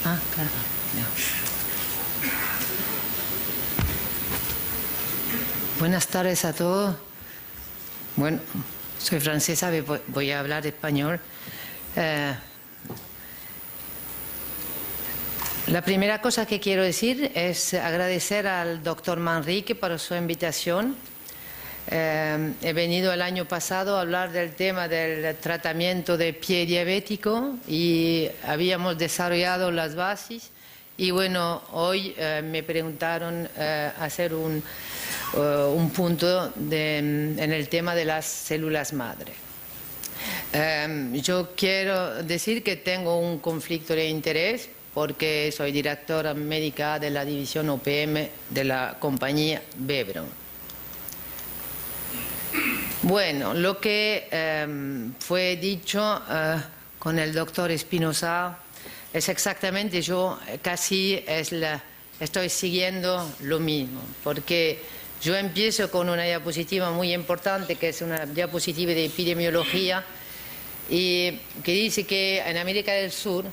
Ah, claro. Buenas tardes a todos. Bueno, soy francesa, voy a hablar español. La primera cosa que quiero decir es agradecer al doctor Manrique por su invitación. He venido el año pasado a hablar del tema del tratamiento de pie diabético y habíamos desarrollado las bases y bueno, hoy me preguntaron hacer un punto en el tema de las células madre. Yo quiero decir que tengo un conflicto de interés porque soy directora médica de la división OPM de la compañía Bebron. Bueno, lo que fue dicho con el doctor Espinosa es exactamente, yo casi estoy siguiendo lo mismo, porque yo empiezo con una diapositiva muy importante, que es una diapositiva de epidemiología, y que dice que en América del Sur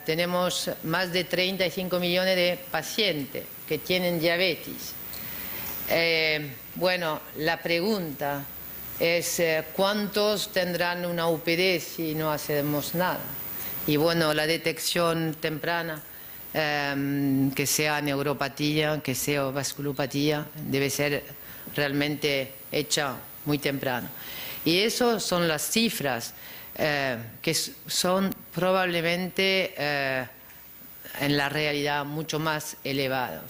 tenemos más de 35 millones de pacientes que tienen diabetes. Bueno, la pregunta es ¿cuántos tendrán una UPD si no hacemos nada? Y bueno, la detección temprana, que sea neuropatía, que sea vasculopatía, debe ser realmente hecha muy temprano. Y esas son las cifras que son probablemente en la realidad mucho más elevadas.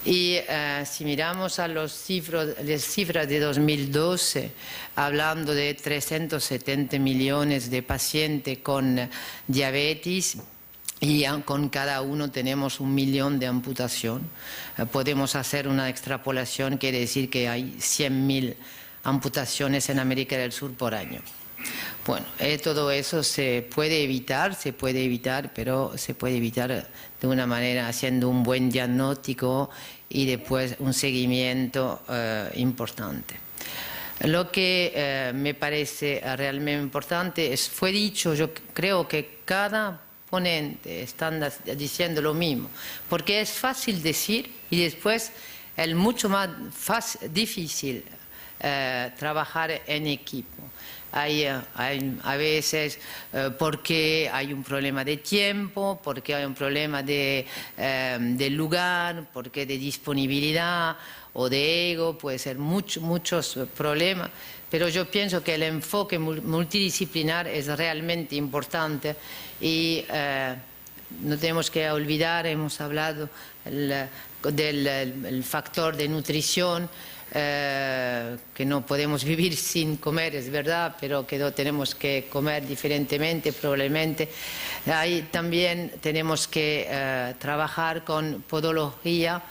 Y si miramos a las cifras de 2012, hablando de 370 millones de pacientes con diabetes, y con cada uno tenemos 1 millón de amputación, podemos hacer una extrapolación, quiere decir que hay 100.000 amputaciones en América del Sur por año. Bueno, todo eso se puede evitar, pero se puede evitar de una manera haciendo un buen diagnóstico y después un seguimiento importante. Lo que me parece realmente importante fue dicho, yo creo que cada ponente están diciendo lo mismo, porque es fácil decir y después es mucho más difícil trabajar en equipo. Hay a veces porque hay un problema de tiempo, porque hay un problema de lugar, porque de disponibilidad o de ego, puede ser muchos problemas, pero yo pienso que el enfoque multidisciplinar es realmente importante y no tenemos que olvidar, hemos hablado del factor de nutrición, que no podemos vivir sin comer, es verdad, pero que no tenemos que comer diferentemente probablemente. Ahí también tenemos que trabajar con podología,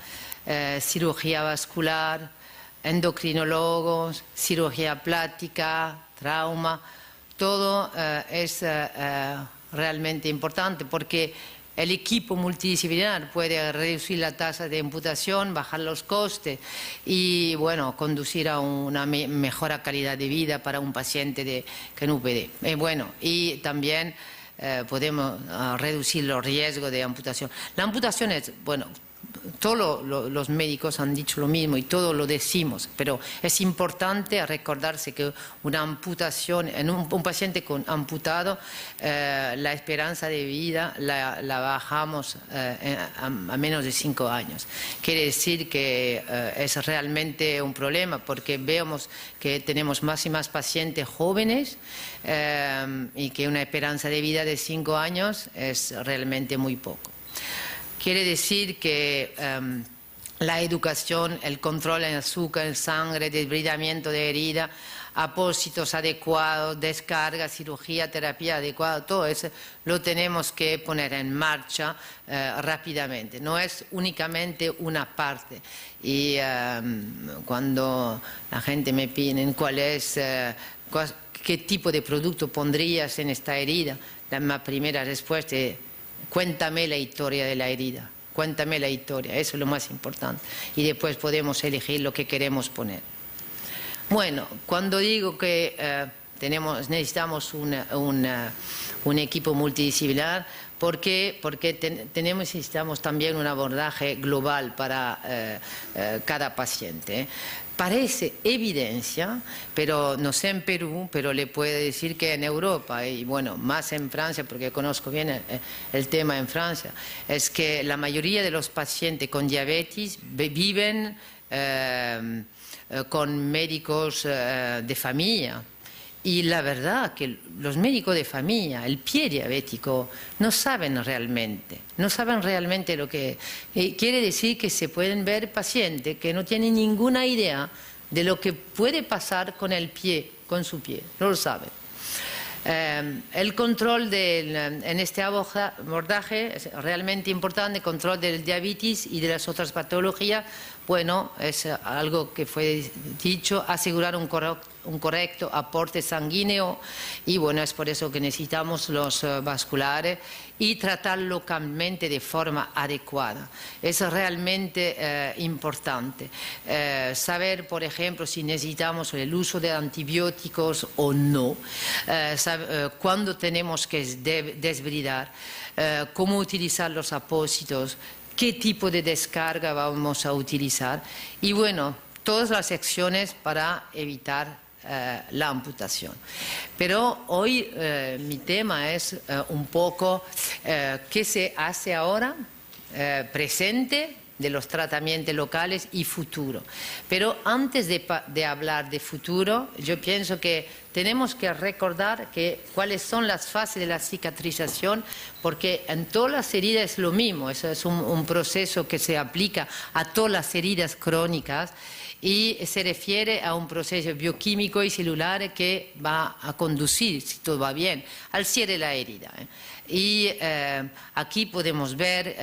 cirugía vascular, endocrinólogos, cirugía plástica, trauma, todo es realmente importante porque el equipo multidisciplinar puede reducir la tasa de amputación, bajar los costes y, bueno, conducir a una mejor calidad de vida para un paciente con UPD. Bueno, y también podemos reducir los riesgos de amputación. La amputación es, bueno, todos los médicos han dicho lo mismo y todos lo decimos, pero es importante recordarse que una amputación, en un paciente amputado, la esperanza de vida la bajamos a menos de 5 años. Quiere decir que es realmente un problema porque vemos que tenemos más y más pacientes jóvenes y que una esperanza de vida de 5 años es realmente muy poco. Quiere decir que la educación, el control en azúcar, en sangre, desbridamiento de herida, apósitos adecuados, descarga, cirugía, terapia adecuada, todo eso lo tenemos que poner en marcha rápidamente. No es únicamente una parte. Y cuando la gente me pide qué tipo de producto pondrías en esta herida, la primera respuesta es: cuéntame la historia de la herida, cuéntame la historia, eso es lo más importante. Y después podemos elegir lo que queremos poner. Bueno, cuando digo que necesitamos un equipo multidisciplinar. ¿Por qué? Porque necesitamos también un abordaje global para cada paciente. Parece evidencia, pero no sé en Perú, pero le puedo decir que en Europa, y bueno, más en Francia, porque conozco bien el tema en Francia, es que la mayoría de los pacientes con diabetes viven con médicos de familia. Y la verdad que los médicos de familia, el pie diabético, no saben realmente lo que... quiere decir que se pueden ver pacientes que no tienen ninguna idea de lo que puede pasar con el pie, con su pie, no lo saben. El control en este abordaje es realmente importante, el control del diabetes y de las otras patologías. Bueno, es algo que fue dicho, asegurar un correcto aporte sanguíneo, y bueno, es por eso que necesitamos los vasculares y tratar localmente de forma adecuada. Es realmente importante saber, por ejemplo, si necesitamos el uso de antibióticos o no, cuándo tenemos que desbridar, cómo utilizar los apósitos, qué tipo de descarga vamos a utilizar y bueno, todas las acciones para evitar la amputación. Pero hoy mi tema es un poco qué se hace ahora, presente, de los tratamientos locales y futuro. Pero antes de hablar de futuro, yo pienso que tenemos que recordar cuáles son las fases de la cicatrización, porque en todas las heridas es lo mismo, eso es un proceso que se aplica a todas las heridas crónicas y se refiere a un proceso bioquímico y celular que va a conducir, si todo va bien, al cierre de la herida. Y aquí podemos ver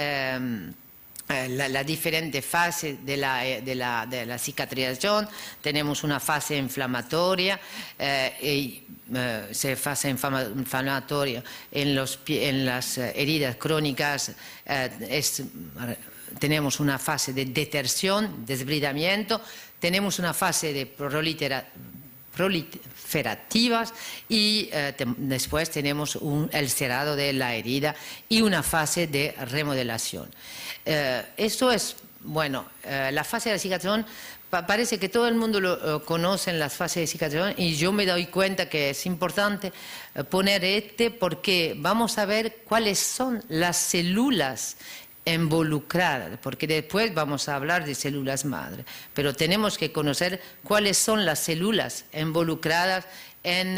la diferente fase de la cicatrización. Tenemos una fase inflamatoria, fase inflamatoria en las heridas crónicas, tenemos una fase de detersión, desbridamiento, tenemos una fase de proliferativas y después tenemos el cerrado de la herida y una fase de remodelación. Esto es, bueno, la fase de la cicatrización, parece que todo el mundo lo conoce en las fases de cicatrización y yo me doy cuenta que es importante poner porque vamos a ver cuáles son las células involucradas, porque después vamos a hablar de células madre, pero tenemos que conocer cuáles son las células involucradas en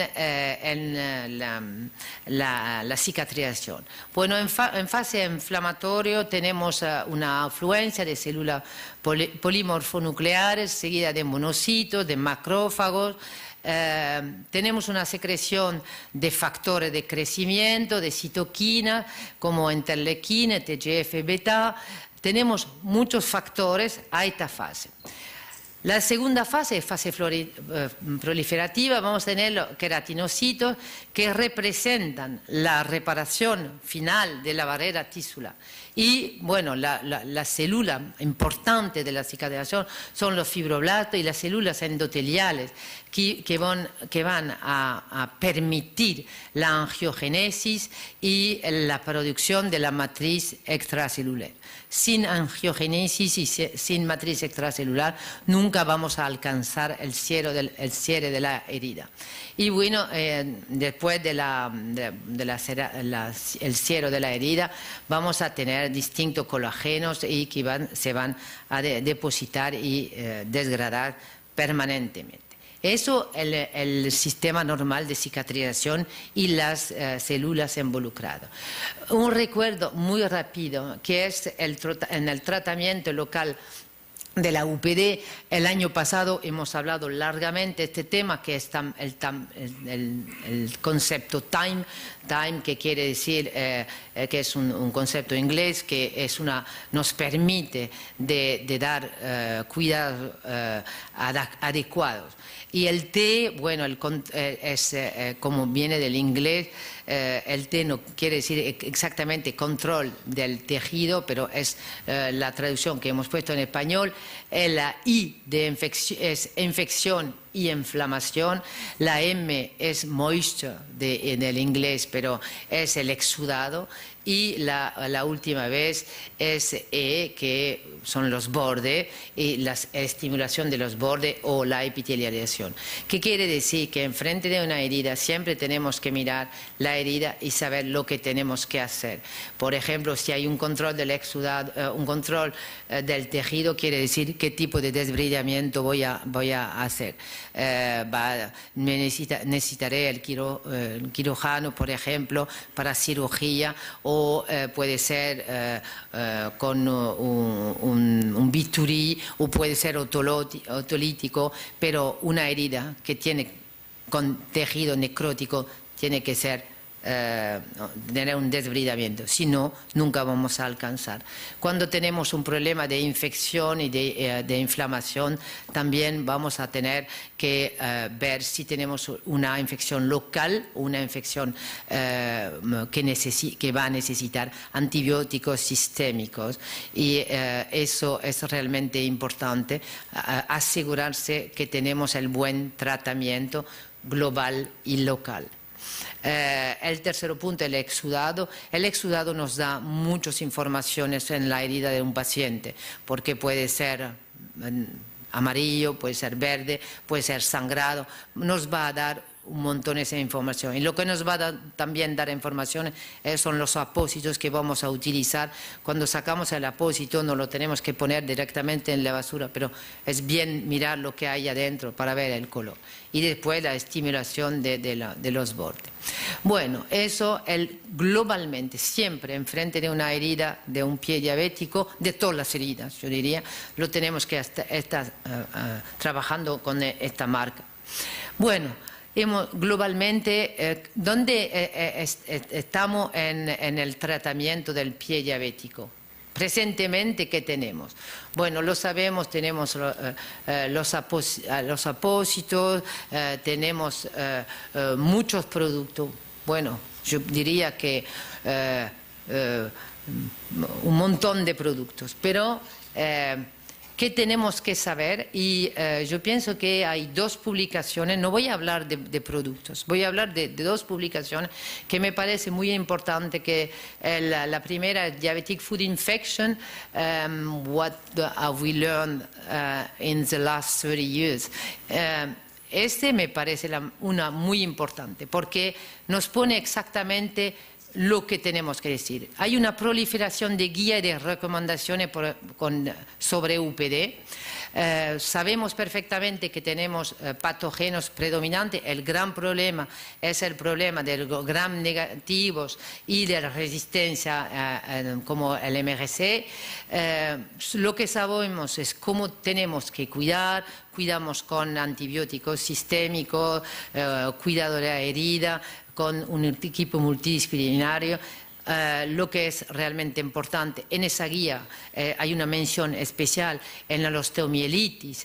la cicatrización. Bueno, en fase inflamatoria tenemos una afluencia de células polimorfonucleares seguida de monocitos, de macrófagos. Tenemos una secreción de factores de crecimiento, de citoquinas como interleuquina, TGF-beta. Tenemos muchos factores a esta fase. La segunda fase es fase proliferativa. Vamos a tener los queratinocitos que representan la reparación final de la barrera tisular. Y bueno, la célula importante de la cicatrización son los fibroblastos y las células endoteliales que van a permitir la angiogénesis y la producción de la matriz extracelular. Sin angiogénesis y sin matriz extracelular nunca vamos a alcanzar el cierre de la herida. Y bueno, después del cierre de la herida vamos a tener distintos colágenos y que se van a depositar y degradar permanentemente. Eso es el sistema normal de cicatrización y las células involucradas. Un recuerdo muy rápido que es en el tratamiento local de la UPD. El año pasado hemos hablado largamente de este tema, que es el concepto TIME, que quiere decir que es un concepto inglés que nos permite de dar cuidados adecuados. Y el T, bueno, es como viene del inglés, el T no quiere decir exactamente control del tejido, pero es la traducción que hemos puesto en español. La I de es infección y inflamación. La M es moisture en el inglés, pero es el exudado. Y la última vez es E, que son los bordes, y la estimulación de los bordes o la epitelialización. ¿Qué quiere decir? Que enfrente de una herida siempre tenemos que mirar la herida y saber lo que tenemos que hacer. Por ejemplo, si hay un control del exudado, un control del tejido, quiere decir qué tipo de desbridamiento voy a hacer. Necesitaré el quirófano, por ejemplo, para cirugía, o puede ser con un bisturí, o puede ser otolítico, pero una herida que tiene con tejido necrótico tiene que ser tener un desbridamiento, si no, nunca vamos a alcanzar. Cuando tenemos un problema de infección y de inflamación, también vamos a tener que ver si tenemos una infección local o una infección que va a necesitar antibióticos sistémicos, y eso es realmente importante, asegurarse que tenemos el buen tratamiento global y local. El tercer punto, el exudado. El exudado nos da muchas informaciones en la herida de un paciente, porque puede ser amarillo, puede ser verde, puede ser sangrado. Nos va a dar un montón de información, y lo que nos va a también dar información son los apósitos que vamos a utilizar. Cuando sacamos el apósito no lo tenemos que poner directamente en la basura, pero es bien mirar lo que hay adentro para ver el color, y después la estimulación de los bordes. Bueno, eso globalmente, siempre enfrente de una herida de un pie diabético, de todas las heridas, yo diría, lo tenemos que estar trabajando con esta marca. Bueno, globalmente, ¿dónde estamos en el tratamiento del pie diabético? Presentemente, ¿qué tenemos? Bueno, lo sabemos, tenemos los apósitos, tenemos muchos productos. Bueno, yo diría que un montón de productos, pero ¿qué tenemos que saber? Y yo pienso que hay dos publicaciones, no voy a hablar de productos, voy a hablar de dos publicaciones que me parece muy importante, que la primera es Diabetic Food Infection, What have we learned in the last 30 years. Este me parece una muy importante, porque nos pone exactamente lo que tenemos que decir. Hay una proliferación de guías y de recomendaciones sobre UPD. Sabemos perfectamente que tenemos patógenos predominantes. El gran problema es el problema de los gram negativos y de la resistencia como el MRC. Lo que sabemos es cómo tenemos que cuidamos con antibióticos sistémicos, cuidado de la herida, con un equipo multidisciplinario. Lo que es realmente importante, en esa guía hay una mención especial en la osteomielitis,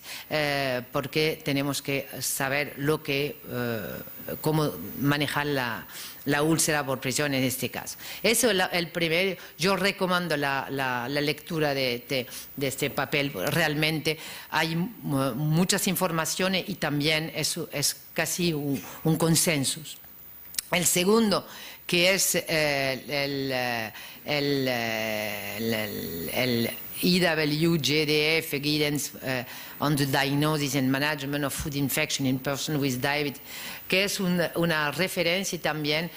porque tenemos que saber cómo manejar la úlcera por presión en este caso. Eso es el primero. Yo recomiendo la lectura de este papel. Realmente hay muchas informaciones, y también es casi un consenso. El segundo, que es el IWGDF, Guidance on the Diagnosis and Management of Food Infection in Persons with Diabetes, que es una referencia también,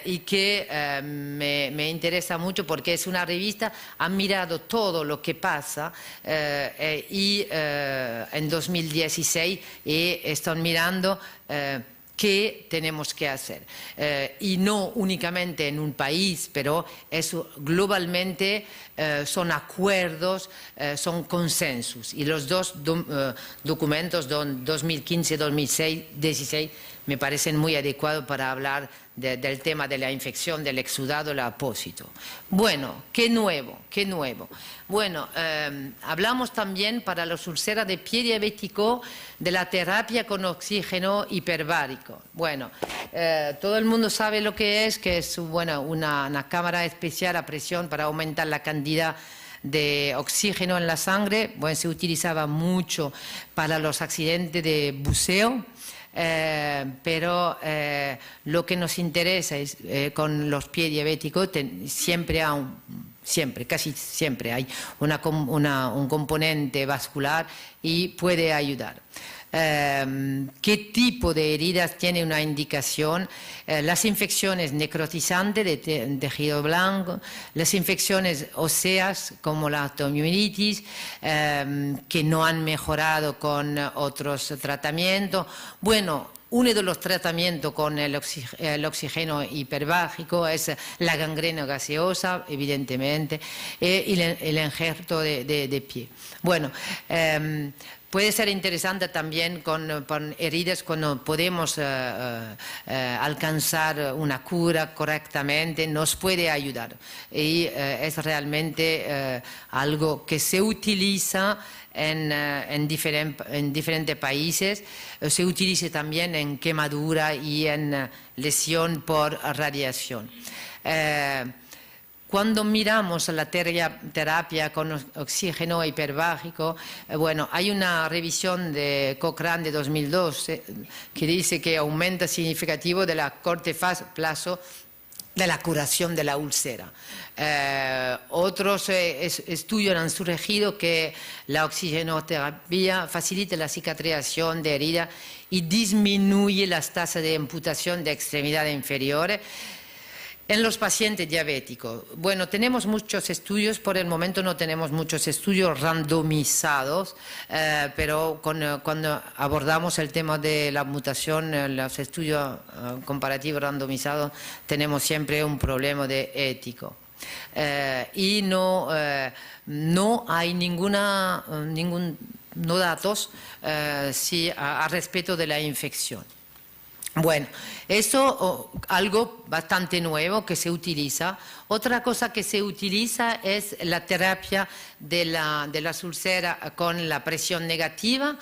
y que me interesa mucho, porque es una revista, ha mirado todo lo que pasa en 2016, y están mirando qué tenemos que hacer, y no únicamente en un país, pero eso globalmente son acuerdos, son consensos, y los dos documentos de 2015-2016 me parecen muy adecuados para hablar del tema de la infección, del exudado, el apósito. Bueno, ¿qué nuevo? ¿Qué nuevo? Bueno, hablamos también para los úlceras de pie diabético de la terapia con oxígeno hiperbárico. Bueno, todo el mundo sabe lo que es una cámara especial a presión para aumentar la cantidad de oxígeno en la sangre. Bueno, se utilizaba mucho para los accidentes de buceo. Pero lo que nos interesa es, con los pies diabéticos casi siempre hay un componente vascular y puede ayudar. ¿Qué tipo de heridas tiene una indicación? Las infecciones necrotizantes de tejido blanco, las infecciones óseas como la osteomielitis, que no han mejorado con otros tratamientos. Bueno, uno de los tratamientos con el oxígeno hiperbárico es la gangrena gaseosa, evidentemente, y el injerto de pie. Bueno, puede ser interesante también con heridas cuando podemos alcanzar una cura correctamente, nos puede ayudar. Y es realmente algo que se utiliza en diferentes países, se utiliza también en quemadura y en lesión por radiación. Cuando miramos la terapia con oxígeno hiperbárico, bueno, hay una revisión de Cochrane de 2012 que dice que aumenta significativo de la corto plazo de la curación de la úlcera. Otros estudios han sugerido que la oxigenoterapia facilita la cicatrización de heridas y disminuye las tasas de amputación de extremidades inferiores en los pacientes diabéticos. Bueno, tenemos muchos estudios, por el momento no tenemos muchos estudios randomizados, pero cuando abordamos el tema de la amputación, los estudios comparativos randomizados, tenemos siempre un problema de ético. Y no hay no datos a respecto de la infección. Bueno, eso es algo bastante nuevo que se utiliza. Otra cosa que se utiliza es la terapia de las úlceras con la presión negativa.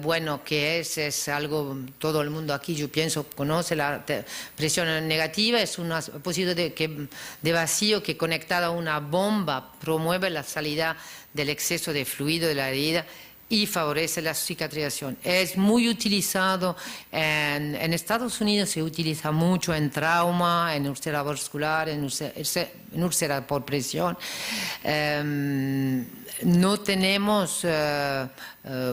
Bueno, que es algo, todo el mundo aquí yo pienso conoce la presión negativa, es una posibilidad de vacío que conectada a una bomba promueve la salida del exceso de fluido de la herida y favorece la cicatrización. Es muy utilizado en Estados Unidos, se utiliza mucho en trauma, en úlcera vascular, en úlcera por presión. No tenemos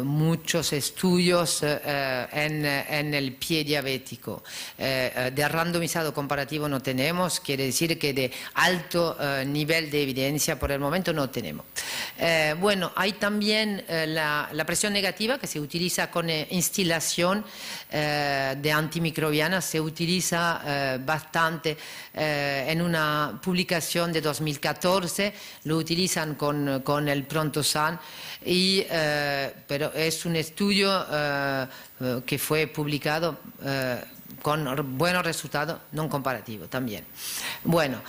muchos estudios en el pie diabético. De randomizado comparativo no tenemos, quiere decir que de alto nivel de evidencia por el momento no tenemos. Bueno, hay también la presión negativa que se utiliza con instilación de antimicrobianas, se utiliza bastante en una publicación de 2014, lo utilizan con el Prontosan, pero es un estudio que fue publicado con buenos resultados, no comparativos también. Bueno,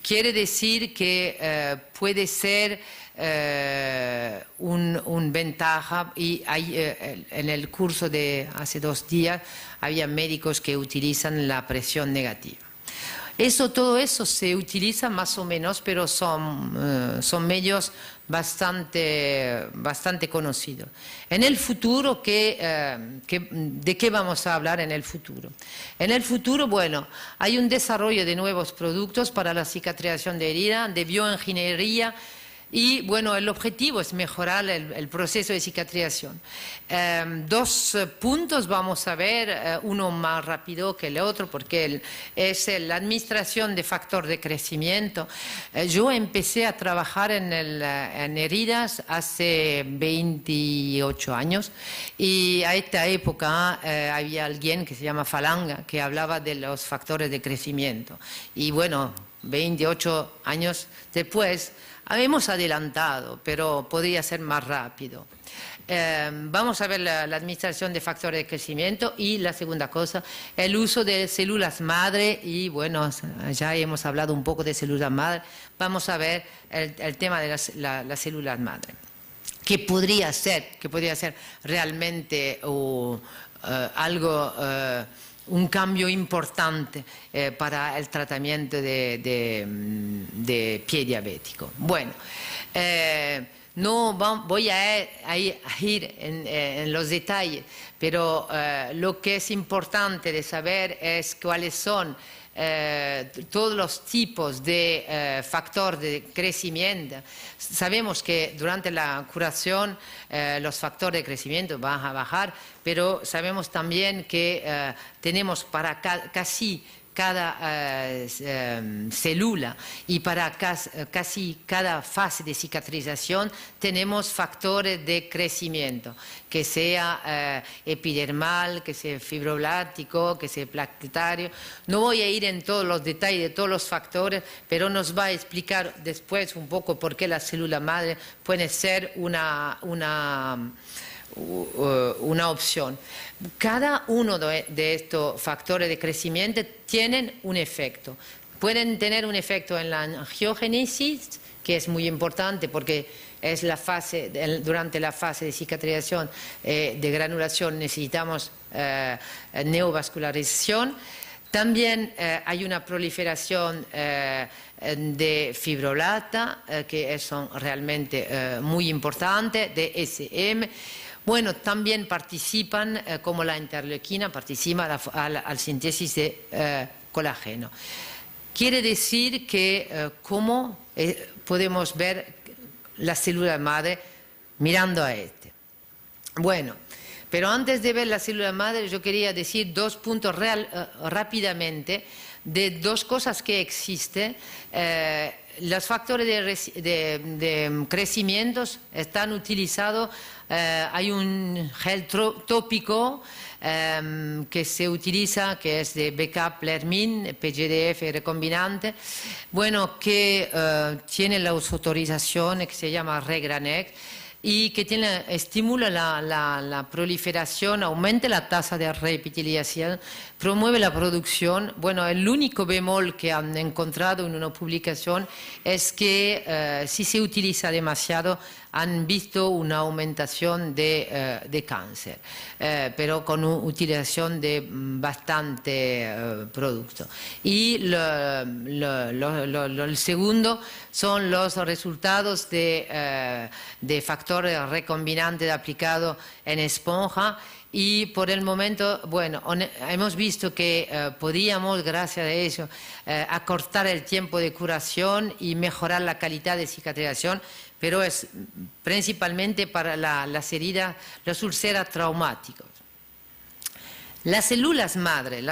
quiere decir que puede ser un ventaja, y en el curso de hace 2 días había médicos que utilizan la presión negativa. Todo eso se utiliza más o menos, pero son medios bastante conocidos. En el futuro, ¿de qué vamos a hablar en el futuro? En el futuro, bueno, hay un desarrollo de nuevos productos para la cicatrización de herida, de bioingeniería. Y bueno, el objetivo es mejorar el proceso de cicatrización. 2 puntos vamos a ver, uno más rápido que el otro, porque es la administración de factor de crecimiento. Yo empecé a trabajar en heridas hace 28 años y a esta época había alguien que se llama Falanga que hablaba de los factores de crecimiento. Y bueno, 28 años después, hemos adelantado, pero podría ser más rápido. Vamos a ver la administración de factores de crecimiento y la segunda cosa, el uso de células madre, y bueno, ya hemos hablado un poco de células madre. Vamos a ver el tema de las células madre, que podría ser realmente algo un cambio importante para el tratamiento de pie diabético. Bueno, no voy a ir en los detalles, pero lo que es importante de saber es cuáles son todos los tipos de factor de crecimiento. Sabemos que durante la curación los factores de crecimiento van a bajar, pero sabemos también que tenemos para casi cada célula y para casi cada fase de cicatrización tenemos factores de crecimiento, que sea epidermal, que sea fibroblástico, que sea plaquetario. No voy a ir en todos los detalles de todos los factores, pero nos va a explicar después un poco por qué la célula madre puede ser una opción. Cada uno de estos factores de crecimiento tienen un efecto. Pueden tener un efecto en la angiogénesis, que es muy importante porque es la fase, durante la fase de cicatrización de granulación necesitamos neovascularización. También hay una proliferación de fibroblastos que son realmente muy importantes, de SM. Bueno, también participan, como la interleuquina, participa a la síntesis de colágeno. Quiere decir que cómo podemos ver la célula madre mirando a este. Bueno, pero antes de ver la célula madre yo quería decir dos puntos rápidamente de dos cosas que existen. Los factores de crecimiento están utilizados. Hay un gel tópico que se utiliza, que es de Becaplermin, PGDF recombinante, bueno, que tiene la autorización que se llama Regranex y que estimula la proliferación, aumenta la tasa de reepitelización, promueve la producción. Bueno, el único bemol que han encontrado en una publicación es que si se utiliza demasiado han visto una aumentación de cáncer, pero con una utilización de bastante producto. Y el segundo son los resultados de factores recombinantes aplicados en esponja. Y por el momento, bueno, hemos visto que podíamos, gracias a eso, acortar el tiempo de curación y mejorar la calidad de cicatrización, pero es principalmente para las heridas, las úlceras traumáticas. Las células madre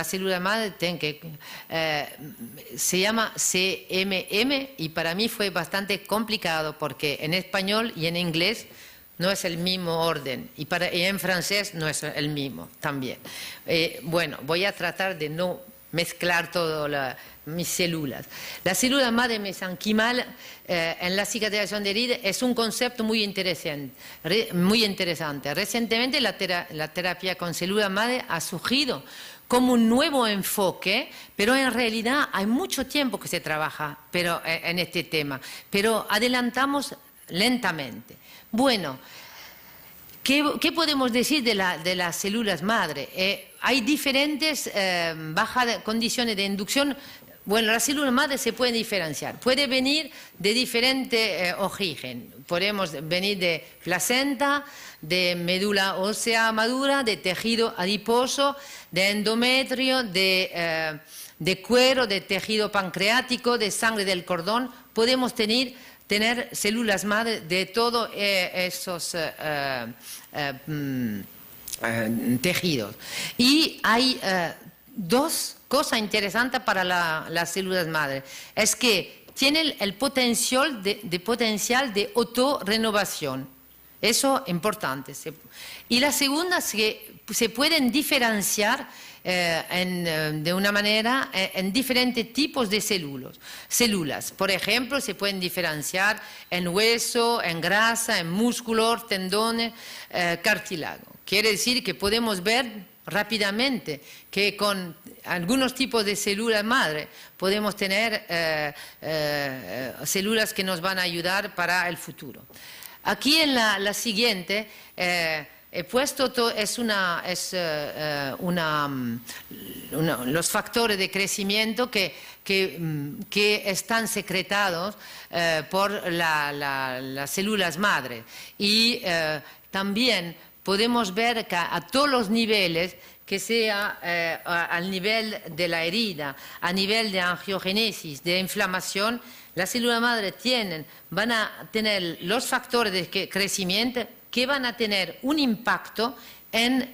se llama CMM y para mí fue bastante complicado porque en español y en inglés no es el mismo orden y en francés no es el mismo también. Bueno, voy a tratar de no mezclar todas mis células. La célula madre mesenquimal en la cicatrización de heridas es un concepto muy interesante. Recientemente la terapia con célula madre ha surgido como un nuevo enfoque, pero en realidad hay mucho tiempo que se trabaja en este tema, pero adelantamos lentamente. Bueno, ¿qué podemos decir de las células madre? Hay diferentes bajas condiciones de inducción. Bueno, las células madre se pueden diferenciar. Puede venir de diferentes orígenes. Podemos venir de placenta, de médula ósea madura, de tejido adiposo, de endometrio, de cuero, de tejido pancreático, de sangre del cordón. Podemos tener células madre de todos esos tejidos. Y hay dos cosas interesantes para las células madre. Es que tienen el potencial de autorrenovación. Eso es importante. Y la segunda es que se pueden diferenciar de una manera en diferentes tipos de células. Por ejemplo, se pueden diferenciar en hueso, en grasa, en músculo, tendones, cartílago. Quiere decir que podemos ver rápidamente que con algunos tipos de células madre podemos tener células que nos van a ayudar para el futuro. Aquí en la siguiente he puesto los factores de crecimiento que están secretados por las células madre. Y también podemos ver que a todos los niveles, que sea al nivel de la herida, a nivel de angiogénesis, de inflamación, las células madre van a tener los factores de crecimiento que van a tener un impacto en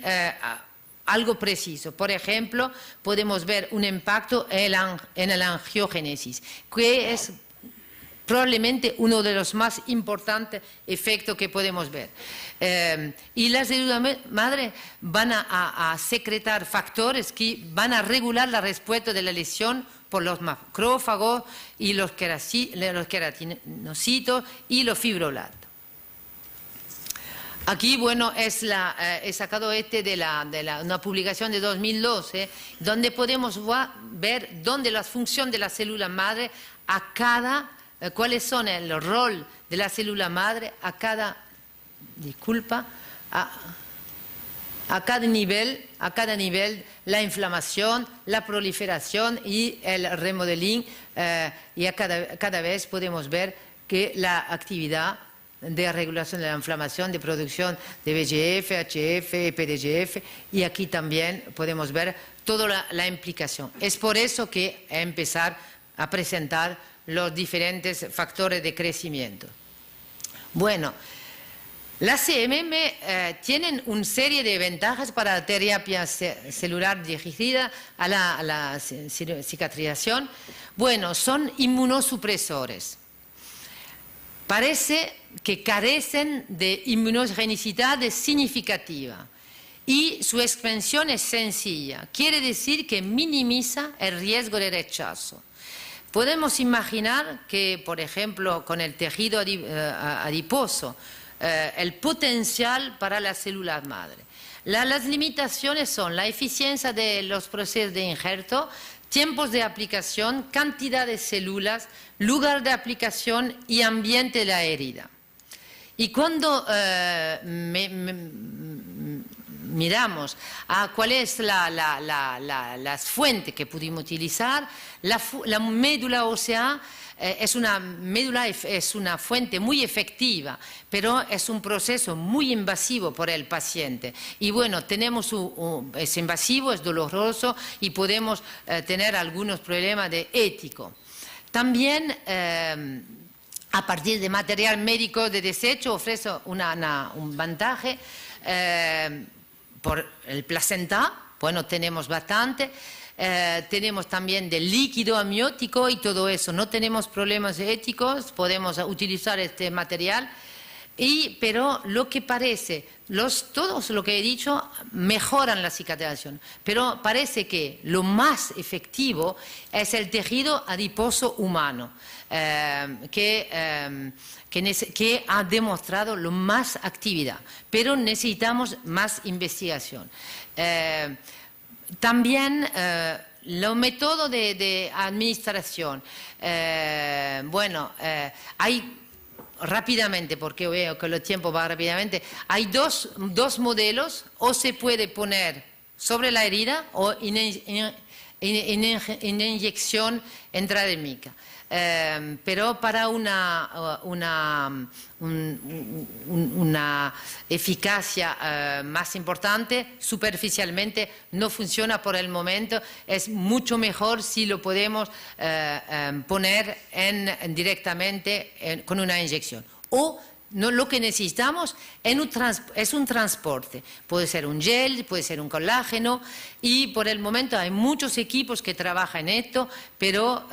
algo preciso. Por ejemplo, podemos ver un impacto en la angiogénesis, que es probablemente uno de los más importantes efectos que podemos ver. Y las células madre van a secretar factores que van a regular la respuesta de la lesión por los macrófagos y los queratinocitos y los fibroblastos. Aquí, bueno, he sacado de una publicación de 2012, donde podemos ver dónde la función de la célula madre cuáles son el rol de la célula madre a cada nivel, la inflamación, la proliferación y el remodeling, y cada vez podemos ver que la actividad de regulación de la inflamación, de producción de VEGF, HF, PDGF, y aquí también podemos ver toda la implicación. Es por eso que empezar a presentar los diferentes factores de crecimiento. Bueno, las CMM tienen una serie de ventajas para la terapia celular dirigida a la cicatrización. Bueno, son inmunosupresores. Parece que carecen de inmunogenicidad significativa y su expansión es sencilla. Quiere decir que minimiza el riesgo de rechazo. Podemos imaginar que, por ejemplo, con el tejido adiposo, el potencial para las células madre. Las limitaciones son la eficiencia de los procesos de injerto, tiempos de aplicación, cantidad de células, lugar de aplicación y ambiente de la herida. Y cuando miramos a cuál es las fuentes que pudimos utilizar, la médula ósea es una fuente muy efectiva, pero es un proceso muy invasivo por el paciente. Y bueno, es invasivo, es doloroso y podemos tener algunos problemas éticos. También, a partir de material médico de desecho, ofrece un ventaja por el placenta. Bueno, tenemos bastante. Tenemos también del líquido amniótico y todo eso. No tenemos problemas éticos, podemos utilizar este material. Pero lo que parece, todos lo que he dicho mejoran la cicatrización, pero parece que lo más efectivo es el tejido adiposo humano, que ha demostrado lo más actividad, pero necesitamos más investigación. También los métodos de administración. Hay rápidamente, porque veo que el tiempo va rápidamente, hay dos modelos, o se puede poner sobre la herida o en inyección intradérmica. Pero para una eficacia más importante, superficialmente no funciona por el momento. Es mucho mejor si lo podemos poner directamente con una inyección. O no, lo que necesitamos es un transporte. Puede ser un gel, puede ser un colágeno, y por el momento hay muchos equipos que trabajan en esto, pero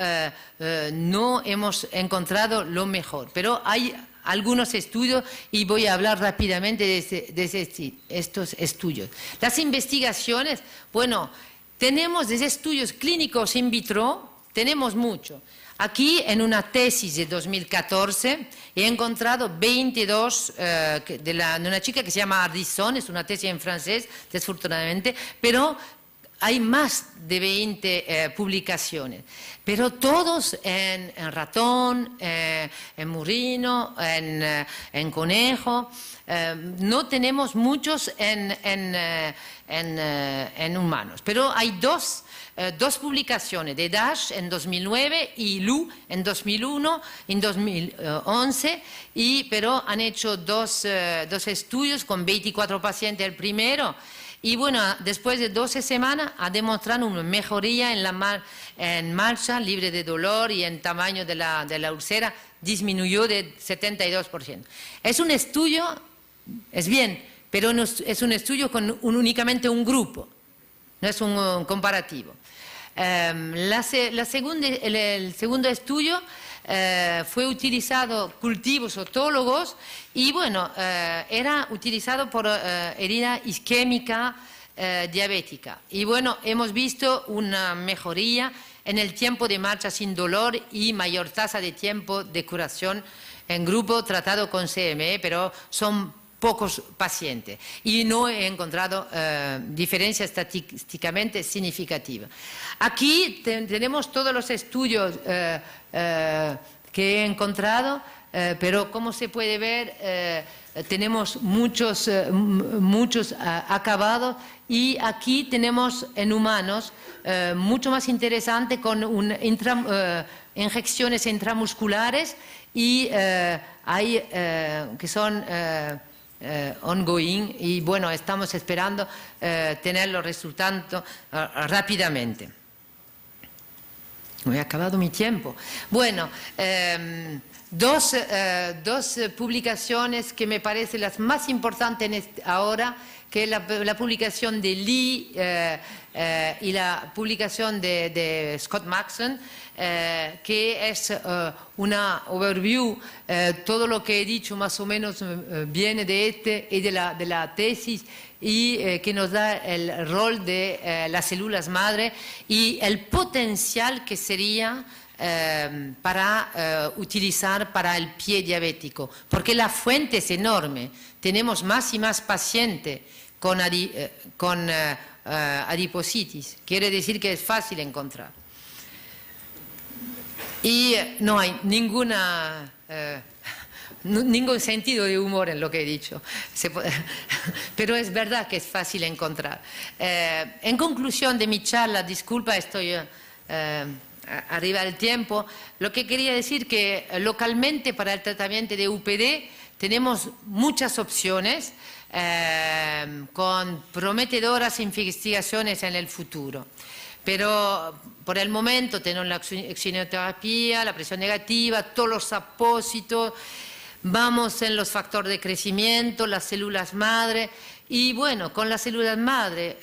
no hemos encontrado lo mejor. Pero hay algunos estudios y voy a hablar rápidamente de estos estudios. Las investigaciones, bueno, tenemos desde estudios clínicos in vitro, tenemos mucho. Aquí, en una tesis de 2014, he encontrado 22 de una chica que se llama Ardisson, es una tesis en francés, desafortunadamente, pero hay más de 20 publicaciones, pero todos en ratón, en murino, en conejo. No tenemos muchos en humanos, pero hay dos publicaciones de Dash en 2009 y Lu en 2001, en 2011, pero han hecho dos estudios con 24 pacientes el primero. Y bueno, después de 12 semanas ha demostrado una mejoría en marcha, libre de dolor, y en tamaño de la úlcera disminuyó de 72%. Es un estudio, es bien, pero es un estudio con únicamente un grupo, no es un comparativo. El segundo estudio fue utilizado cultivos autólogos y bueno, era utilizado por herida isquémica diabética. Y bueno, hemos visto una mejoría en el tiempo de marcha sin dolor y mayor tasa de tiempo de curación en grupo tratado con CME, pero son pocos pacientes y no he encontrado diferencia estadísticamente significativa. Aquí tenemos todos los estudios que he encontrado, pero como se puede ver, tenemos muchos acabados, y aquí tenemos en humanos mucho más interesante con inyecciones intramusculares y hay que son ongoing, y bueno, estamos esperando tener los resultados rápidamente. Me he acabado mi tiempo. Bueno, dos publicaciones que me parecen las más importantes ahora, que es la publicación de Lee y la publicación de Scott Maxson, que es una overview. Todo lo que he dicho más o menos viene de y de la tesis, y que nos da el rol de las células madre y el potencial que sería para utilizar para el pie diabético, porque la fuente es enorme. Tenemos más y más pacientes con adipositis, quiere decir que es fácil encontrar. Y no hay ningún sentido de humor en lo que he dicho, pero es verdad que es fácil encontrar. En conclusión de mi charla, disculpa, estoy arriba del tiempo, lo que quería decir que localmente para el tratamiento de UPD tenemos muchas opciones con prometedoras investigaciones en el futuro. Pero por el momento tenemos la oxigenoterapia, la presión negativa, todos los apósitos, vamos en los factores de crecimiento, las células madre, y bueno, con las células madre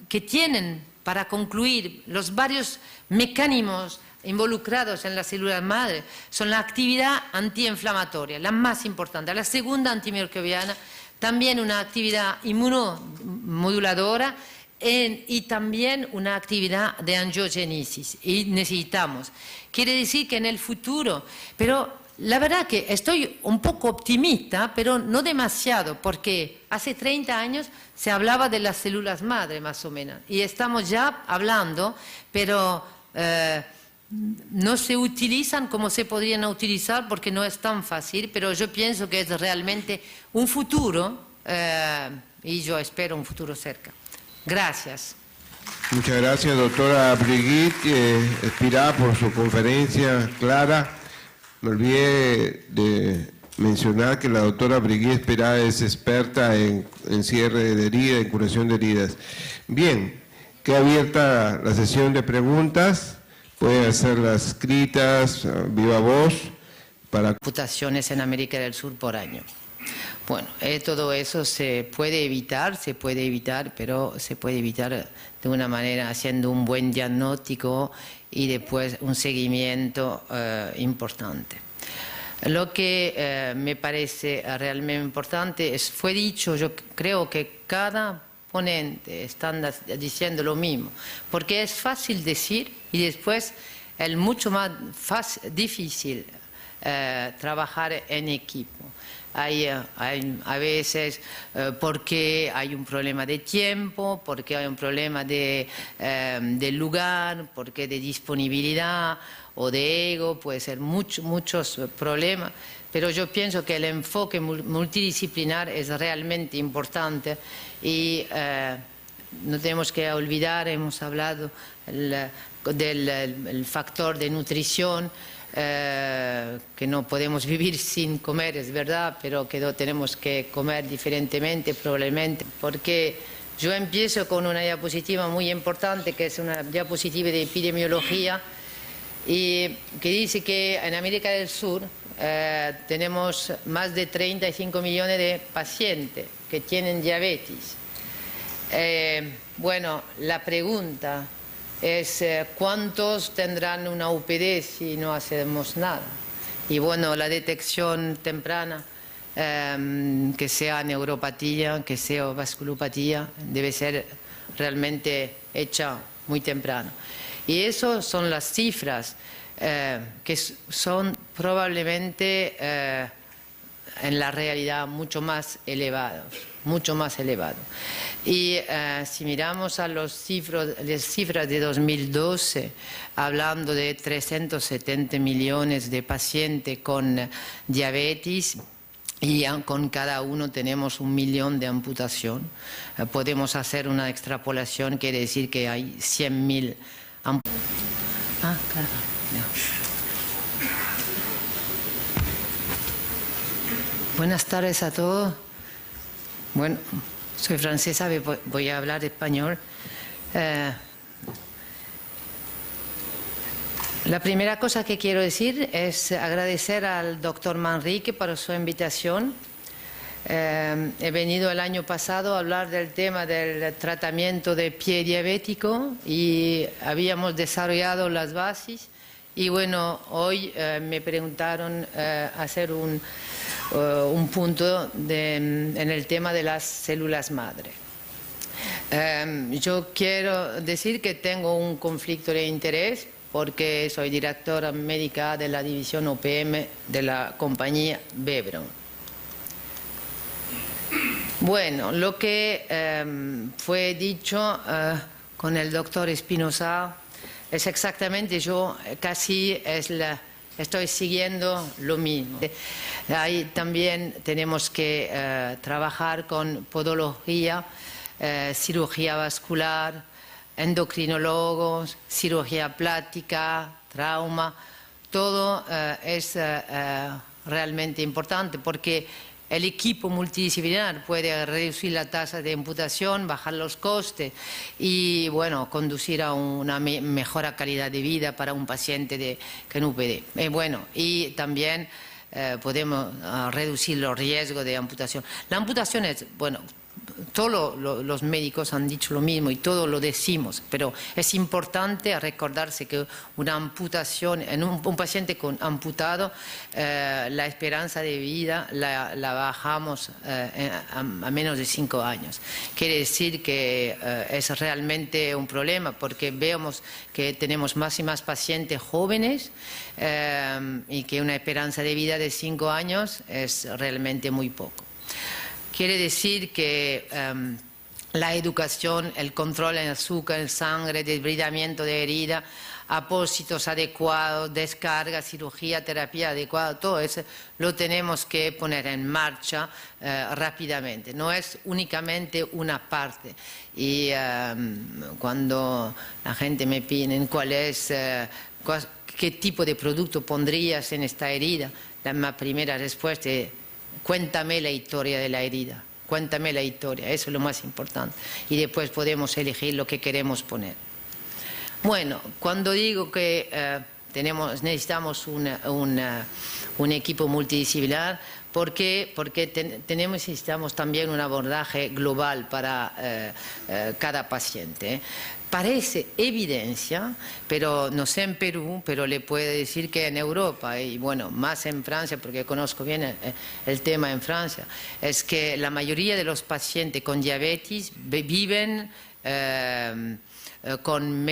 que tienen, para concluir, los varios mecanismos involucrados en las células madre, son la actividad antiinflamatoria, la más importante, la segunda antimicrobiana, también una actividad inmunomoduladora, y también una actividad de angiogénesis, y necesitamos. Quiere decir que en el futuro, pero la verdad que estoy un poco optimista, pero no demasiado, porque hace 30 años se hablaba de las células madre más o menos, y estamos ya hablando, pero no se utilizan como se podrían utilizar porque no es tan fácil, pero yo pienso que es realmente un futuro, y yo espero un futuro cerca. Gracias. Muchas gracias, doctora Brigitte Espirá, por su conferencia clara. Me olvidé de mencionar que la doctora Brigitte Espirá es experta en cierre de heridas, en curación de heridas. Bien, queda abierta la sesión de preguntas. Pueden hacerlas escritas, viva voz. Para amputaciones en América del Sur por año. Bueno, todo eso se puede evitar, pero se puede evitar de una manera haciendo un buen diagnóstico y después un seguimiento importante. Lo que me parece realmente importante fue dicho, yo creo que cada ponente está diciendo lo mismo, porque es fácil decir y después es mucho más difícil trabajar en equipo. Hay a veces porque hay un problema de tiempo, porque hay un problema de lugar, porque de disponibilidad o de ego, puede ser muchos problemas, pero yo pienso que el enfoque multidisciplinar es realmente importante y no tenemos que olvidar, hemos hablado del factor de nutrición, que no podemos vivir sin comer, es verdad, pero que tenemos que comer diferentemente probablemente, porque yo empiezo con una diapositiva muy importante, que es una diapositiva de epidemiología, y que dice que en América del Sur tenemos más de 35 millones de pacientes que tienen diabetes. Bueno, la pregunta es cuántos tendrán una UPD si no hacemos nada. Y bueno, la detección temprana, que sea neuropatía, que sea vasculopatía, debe ser realmente hecha muy temprano. Y esas son las cifras que son probablemente en la realidad mucho más elevados. Y si miramos a las cifras de 2012, hablando de 370 millones de pacientes con diabetes, y con cada uno tenemos 1 millón de amputación, podemos hacer una extrapolación, quiere decir que hay 100.000 amputaciones. Claro. Buenas tardes a todos. Bueno, soy francesa, voy a hablar español. La primera cosa que quiero decir es agradecer al doctor Manrique por su invitación. He venido el año pasado a hablar del tema del tratamiento de pie diabético y habíamos desarrollado las bases. Y bueno, hoy me preguntaron hacer un punto en el tema de las células madre. Yo quiero decir que tengo un conflicto de interés porque soy directora médica de la división OPM de la compañía Bebron. Bueno, lo que fue dicho con el doctor Espinosa es exactamente, yo casi estoy siguiendo lo mismo. Ahí también tenemos que trabajar con podología, cirugía vascular, endocrinólogos, cirugía plástica, trauma. Todo es realmente importante porque el equipo multidisciplinar puede reducir la tasa de amputación, bajar los costes y, bueno, conducir a una mejor calidad de vida para un paciente con UPD. Bueno, y también podemos reducir los riesgos de amputación. La amputación es, bueno, todos los médicos han dicho lo mismo y todos lo decimos, pero es importante recordarse que una amputación, en un paciente amputado, la esperanza de vida la bajamos a menos de 5 años. Quiere decir que es realmente un problema porque vemos que tenemos más y más pacientes jóvenes y que una esperanza de vida de 5 años es realmente muy poco. Quiere decir que la educación, el control en azúcar, en sangre, desbridamiento de herida, apósitos adecuados, descarga, cirugía, terapia adecuada, todo eso lo tenemos que poner en marcha rápidamente. No es únicamente una parte. Y cuando la gente me pide qué tipo de producto pondrías en esta herida, la primera respuesta es: cuéntame la historia de la herida, cuéntame la historia, eso es lo más importante. Y después podemos elegir lo que queremos poner. Bueno, cuando digo que necesitamos un equipo multidisciplinar, ¿por qué? Porque necesitamos también un abordaje global para cada paciente. Parece evidencia, pero no sé en Perú, pero le puedo decir que en Europa, y bueno, más en Francia, porque conozco bien el tema en Francia, es que la mayoría de los pacientes con diabetes viven con